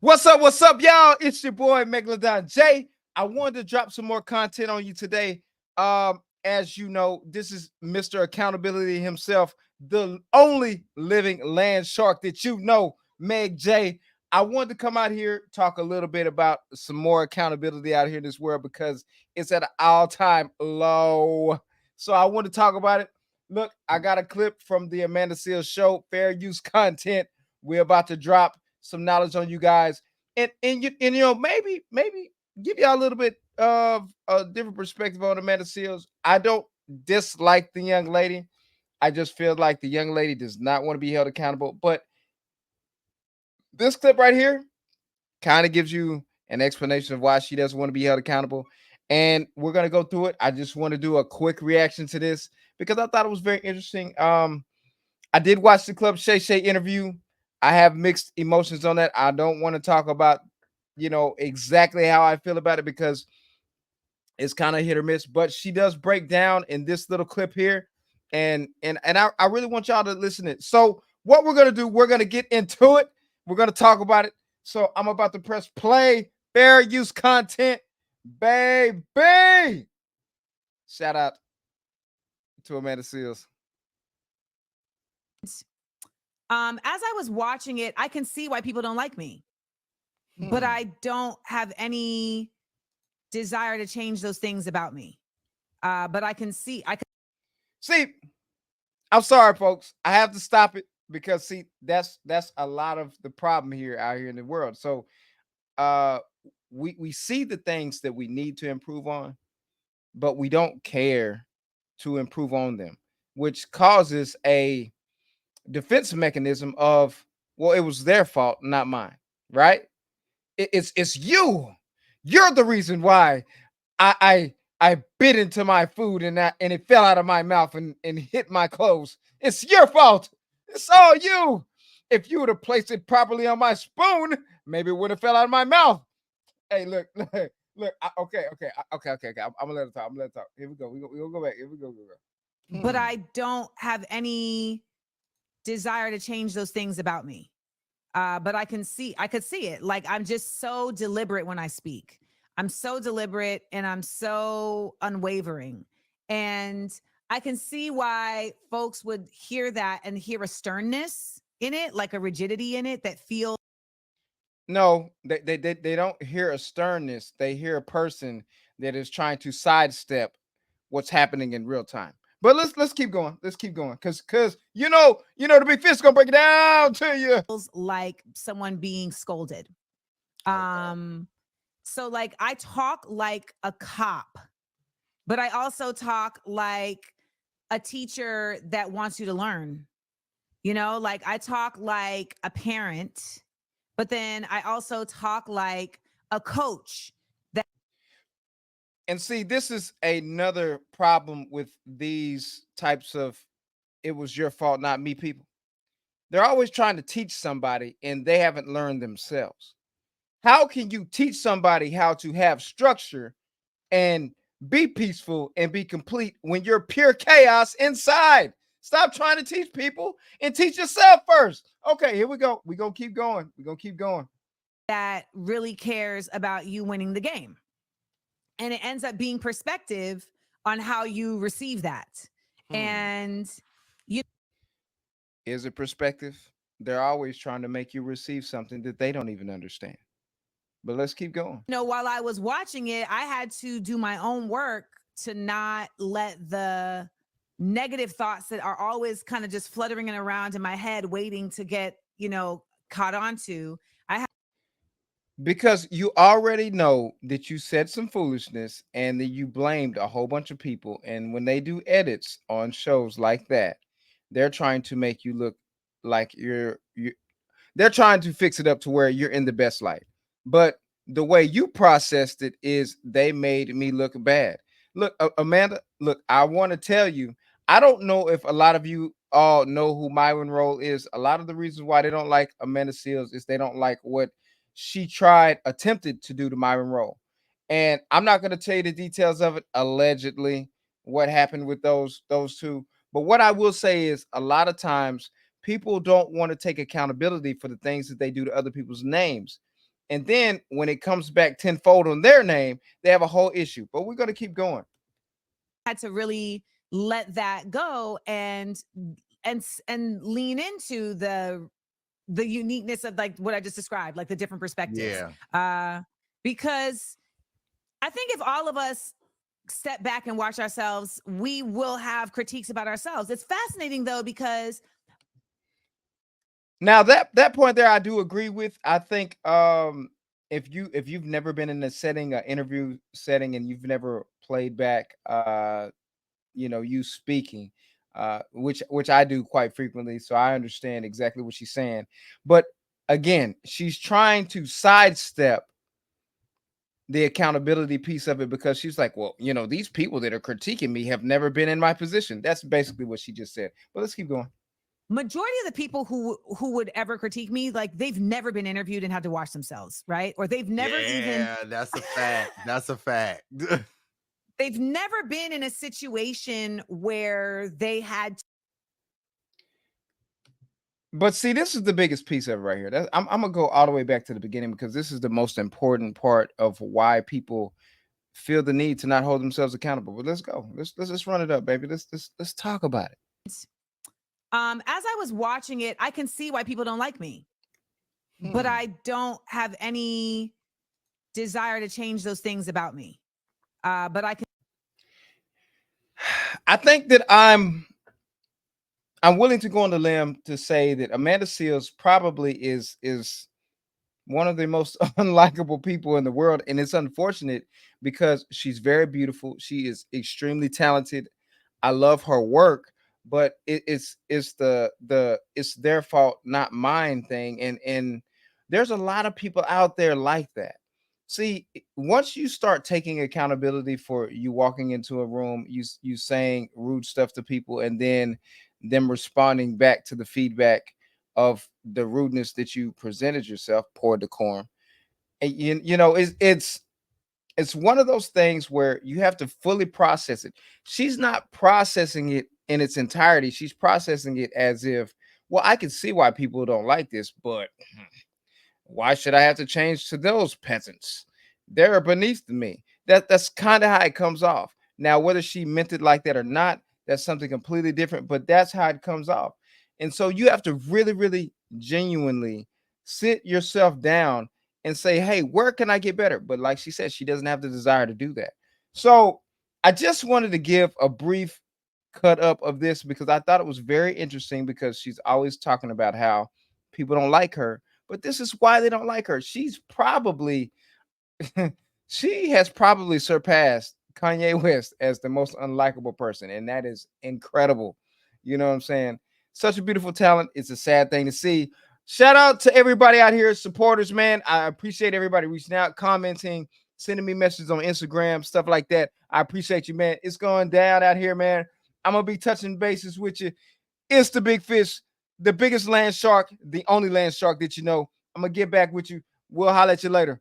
What's up, y'all? It's your boy Megalodon J. I wanted to drop some more content on you today. As you know, this is Mr. Accountability himself, the only living land shark that you know, Meg J. I wanted to come out here, talk a little bit about some more accountability out here in this world because it's at an all-time low. So I want to talk about it. Look, I got a clip from the Amanda Seales show, fair use content. We're about to drop some knowledge on you guys, and maybe give y'all a little bit of a different perspective on Amanda Seals. I don't dislike the young lady. I just feel like the young lady does not want to be held accountable. But this clip right here kind of gives you an explanation of why she doesn't want to be held accountable. And we're gonna go through it. I just want to do a quick reaction to this because I thought it was very interesting. I did watch the Club Shay Shay interview. I have mixed emotions on that. I don't want to talk about, exactly how I feel about it because it's kind of hit or miss. But she does break down in this little clip here, and I really want y'all to listen to it. So what we're gonna do, we're gonna get into it. We're gonna talk about it. So I'm about to press play. Fair use content, baby. Shout out to Amanda Seales. As I was watching it, I can see why people don't like me, but I don't have any desire to change those things about me. But I can see, See, I'm sorry, folks. I have to stop it because that's a lot of the problem here out here in the world. So uh we see the things that we need to improve on, but we don't care to improve on them, which causes a defense mechanism of, well, it was their fault, not mine, right? It's you. You're the reason why I bit into my food and it fell out of my mouth and hit my clothes. It's your fault. It's all you. If you would have placed it properly on my spoon, maybe it would have fell out of my mouth. Hey, look, look. Okay. I'm gonna let it talk. I'm gonna let it talk. Here we go. We gonna go back. Here we go. but I don't have any desire to change those things about me. But I could see it. Like I'm just so deliberate when I speak. I'm so deliberate and I'm so unwavering. And I can see why folks would hear that and hear a sternness in it, like a rigidity in it that feels No, they don't hear a sternness. They hear a person that is trying to sidestep what's happening in real time. But let's keep going. Let's keep going. Cause the big fist gonna break it down to you. like someone being scolded. Okay. So like I talk like a cop, but I also talk like a teacher that wants you to learn. Like I talk like a parent, but then I also talk like a coach. And see, this is another problem with these types of "it was your fault, not me" people. They're always trying to teach somebody and they haven't learned themselves. How can you teach somebody how to have structure and be peaceful and be complete when you're pure chaos inside? Stop trying to teach people and teach yourself first. Okay, here we go. We're going to keep going. We're going to keep going. That really cares about you winning the game. And it ends up being perspective on how you receive that. And Is it perspective? They're always trying to make you receive something that they don't even understand. But let's keep going. while I was watching it, I had to do my own work to not let the negative thoughts that are always kind of just fluttering around in my head, waiting to get, caught onto. Because you already know that you said some foolishness and then you blamed a whole bunch of people. And when they do edits on shows like that, they're trying to make you look like you they're trying to fix it up to where you're in the best light. But the way you processed it is they made me look bad. Look, Amanda, look, I want to tell you, I don't know if a lot of you all know who Myron Roll is. A lot of the reasons why they don't like Amanda Seals is they don't like what she attempted to do to Myron Roll. And I'm not going to tell you the details of it, allegedly, what happened with those two. But what I will say is a lot of times people don't want to take accountability for the things that they do to other people's names. And then when it comes back tenfold on their name, they have a whole issue. But we're going to keep going. Had to really let that go and lean into the uniqueness of like what I just described, like the different perspectives. Because I think if all of us step back and watch ourselves, we will have critiques about ourselves. It's fascinating though, because now that point there, I do agree with. I think if you've never been in a setting, an interview setting, and you've never played back you speaking, which I do quite frequently, so I understand exactly what she's saying. But again, she's trying to sidestep the accountability piece of it because she's like, well, these people that are critiquing me have never been in my position. That's basically what she just said. But let's keep going. Majority of the people who would ever critique me, like they've never been interviewed and had to watch themselves, right? Or they've never that's a fact. That's a fact. They've never been in a situation where they had. But see, this is the biggest piece of it right here. I'm gonna go all the way back to the beginning because this is the most important part of why people feel the need to not hold themselves accountable. But let's go. Let's just run it up, baby. Let's talk about it. As I was watching it, I can see why people don't like me, but I don't have any desire to change those things about me. But I think that I'm willing to go on the limb to say that Amanda Seales probably is one of the most unlikable people in the world, and it's unfortunate because she's very beautiful. She is extremely talented. I love her work, but it's their fault, not mine thing. And there's a lot of people out there like that. See, once you start taking accountability for you walking into a room, you saying rude stuff to people, and then them responding back to the feedback of the rudeness that you presented yourself, poor decorum. And it's one of those things where you have to fully process it. She's not processing it in its entirety. She's processing it as if, well, I can see why people don't like this, but why should I have to change to those peasants? They're beneath me. That's kind of how it comes off. Now, whether she meant it like that or not, that's something completely different, but that's how it comes off. And so you have to really, really genuinely sit yourself down and say, hey, where can I get better? But like she said, she doesn't have the desire to do that. So I just wanted to give a brief cut up of this because I thought it was very interesting because she's always talking about how people don't like her, but this is why they don't like her. She's probably she has probably surpassed Kanye West as the most unlikable person, and that is incredible. You know what I'm saying? Such a beautiful talent. It's a sad thing to see. Shout out to everybody out here, supporters, man. I appreciate everybody reaching out, commenting, sending me messages on Instagram, stuff like that. I appreciate you, man. It's going down out here, man. I'm gonna be touching bases with you. It's the Big Fish, the biggest land shark, the only land shark that you know. I'm gonna get back with you. We'll holler at you later.